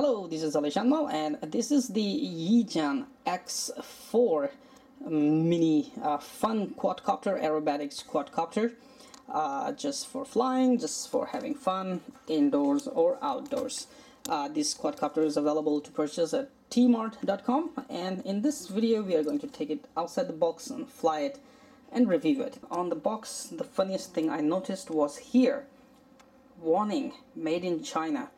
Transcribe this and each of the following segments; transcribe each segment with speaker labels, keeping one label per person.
Speaker 1: Hello, this is AliShanMao, and this is the Zhan X4 mini fun quadcopter, aerobatics quadcopter, just for flying, just for having fun, indoors or outdoors. This quadcopter is available to purchase at tmart.com, and in this video we are going to take it outside the box and fly it and review it. On the box, the funniest thing I noticed was here, warning, made in China.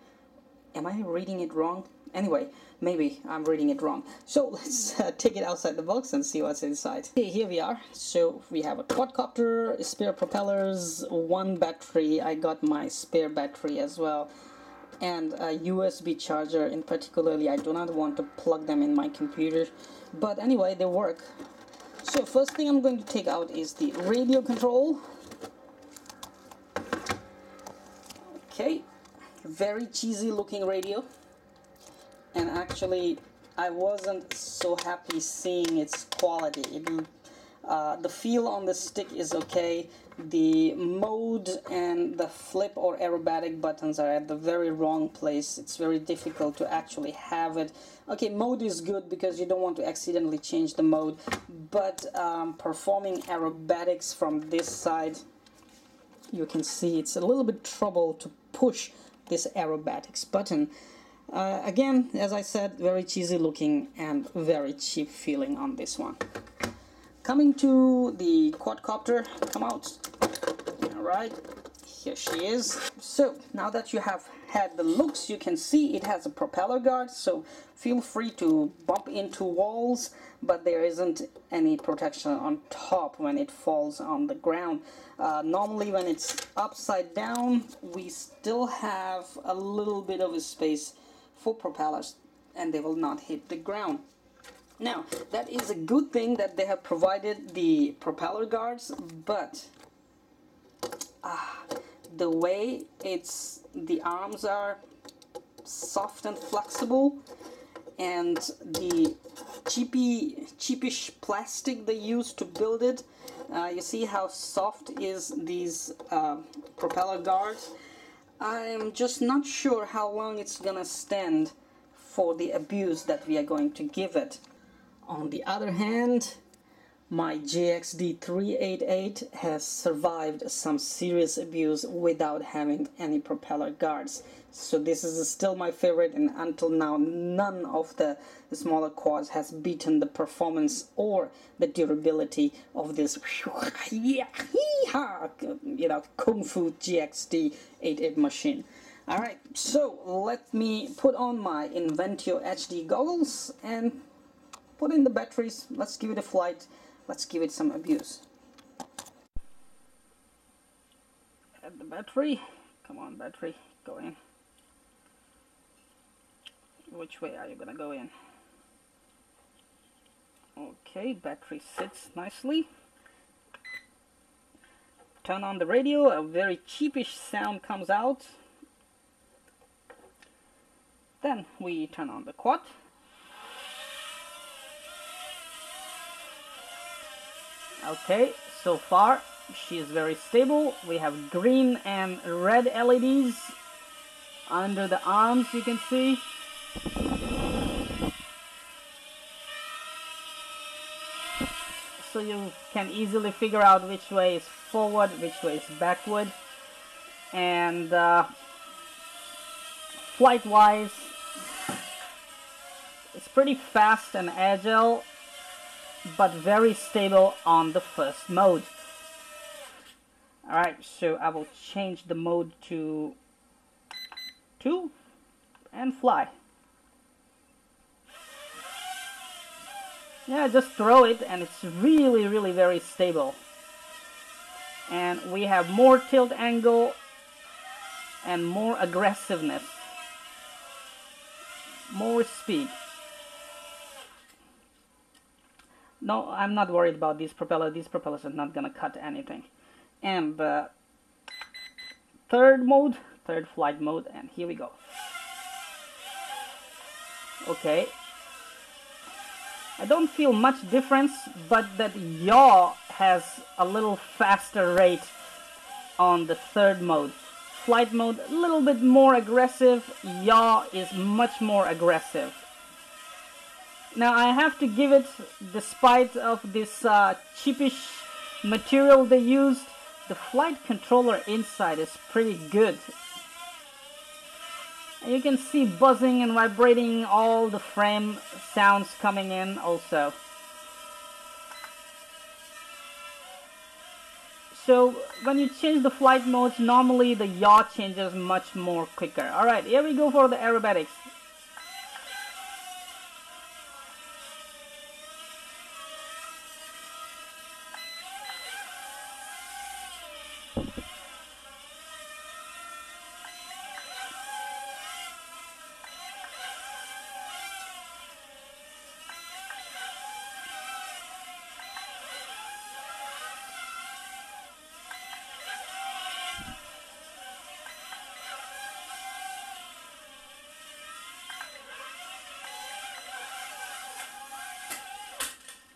Speaker 1: Am I reading it wrong? Anyway, maybe I'm reading it wrong. So let's take it outside the box and see what's inside. Okay, here we are. So we have a quadcopter, spare propellers, one battery. I got my spare battery as well, and a USB charger. In particularly, I do not want to plug them in my computer, but anyway, they work. So first thing I'm going to take out is the radio control. Okay. Very cheesy looking radio, and actually I wasn't so happy seeing its quality. The feel on the stick is okay. The mode and the flip or aerobatic buttons are at the very wrong place. It's very difficult to actually have it. Okay, mode is good because you don't want to accidentally change the mode, but performing aerobatics from this side, you can see it's a little bit trouble to push this aerobatics button. Again, as I said, very cheesy looking and very cheap feeling on this one. Coming to the quadcopter, come out. Alright, here she is. So now that you have had the looks, you can see it has a propeller guard, so feel free to bump into walls, but there isn't any protection on top when it falls on the ground. Normally when it's upside down, we still have a little bit of a space for propellers and they will not hit the ground. Now, that is a good thing that they have provided the propeller guards, but the way the arms are soft and flexible, and the cheapish plastic they use to build it, you see how soft is these propeller guards. I'm just not sure how long it's gonna stand for the abuse that we are going to give it. On the other hand, my JXD 388 has survived some serious abuse without having any propeller guards. So this is still my favorite, and until now none of the smaller quads has beaten the performance or the durability of this Kung Fu JXD 88 machine. Alright, so let me put on my Inventio HD goggles and put in the batteries. Let's give it a flight. Let's give it some abuse. Add the battery. Come on, battery, go in. Which way are you gonna go in? Okay, battery sits nicely. Turn on the radio. A very cheapish sound comes out. Then we turn on the quad. Okay, so far she is very stable. We have green and red LEDs under the arms, you can see. So you can easily figure out which way is forward, which way is backward. And flight wise, it's pretty fast and agile, but very stable on the first mode. Alright, so I will change the mode to 2 and fly. Yeah, just throw it and it's really very stable. And we have more tilt angle and more aggressiveness, more speed. No, I'm not worried about these propellers. These propellers are not gonna cut anything. And third flight mode, and here we go. Okay. I don't feel much difference, but that yaw has a little faster rate on the third mode. flight mode a little bit more aggressive, yaw is much more aggressive. Now I have to give it, despite of this cheapish material they used, the flight controller inside is pretty good. And you can see buzzing and vibrating, all the frame sounds coming in also. So when you change the flight modes, normally the yaw changes much more quicker. Alright, here we go for the aerobatics.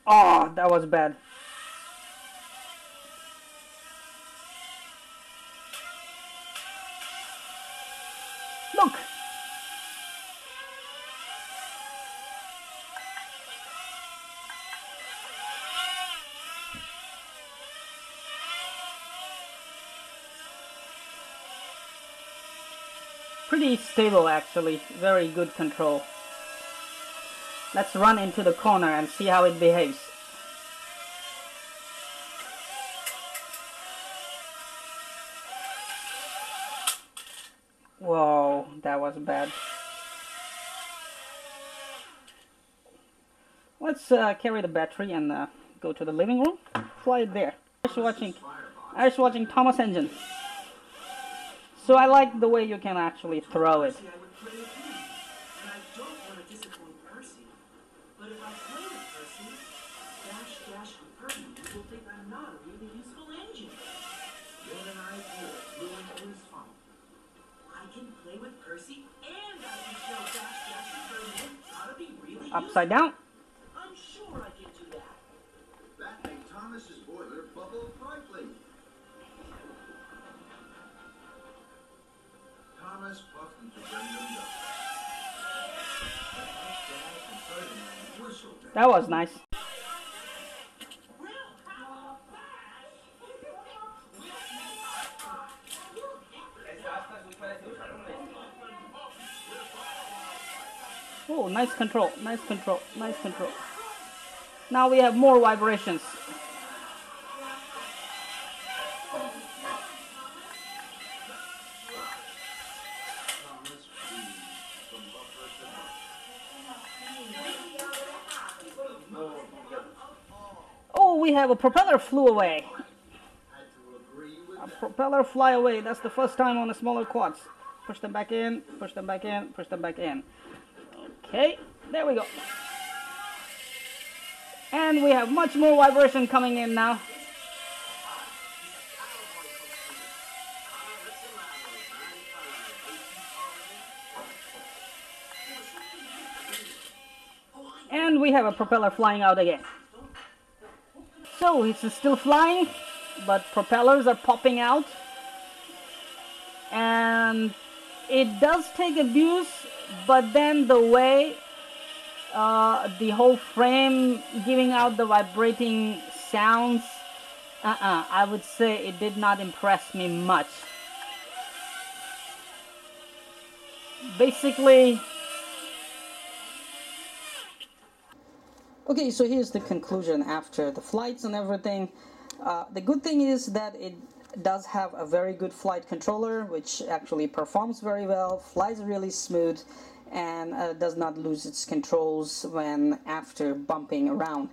Speaker 1: Oh, that was bad. Look! Pretty stable actually, very good control. Let's run into the corner and see how it behaves. Whoa, that was bad. Let's carry the battery and go to the living room. Fly it there. I was watching Thomas Engine. So I like the way you can actually throw it. Upside down.
Speaker 2: I'm sure I can do that. That makes Thomas's boiler bubble brightly. Thomas puffed into random dust.
Speaker 1: That was nice. Oh, nice control, nice control, nice control. Now we have more vibrations. Oh, we have a propeller flew away. A propeller fly away. That's the first time on the smaller quads. Push them back in, push them back in, push them back in. Okay, there we go. And we have much more vibration coming in now. And we have a propeller flying out again. So it's still flying, but propellers are popping out. And it does take abuse, but then the way the whole frame giving out the vibrating sounds, I would say it did not impress me much. Basically, okay, so here's the conclusion after the flights and everything. The good thing is that it does have a very good flight controller, which actually performs very well, flies really smooth, and does not lose its controls when after bumping around.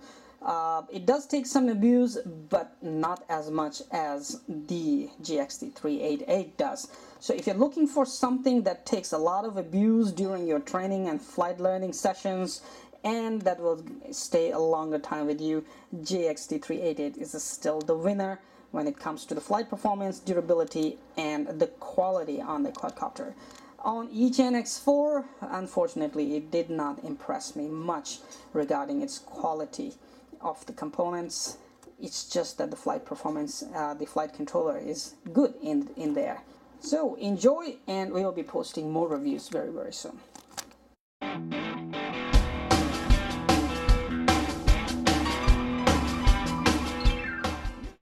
Speaker 1: It does take some abuse, but not as much as the GXT388 does. So if you're looking for something that takes a lot of abuse during your training and flight learning sessions, and that will stay a longer time with you, GXT388 is still the winner when it comes to the flight performance, durability, and the quality on the quadcopter. On eGen X4, unfortunately, it did not impress me much regarding its quality of the components. It's just that the flight performance, the flight controller is good in there. So enjoy, and we'll be posting more reviews very, very soon.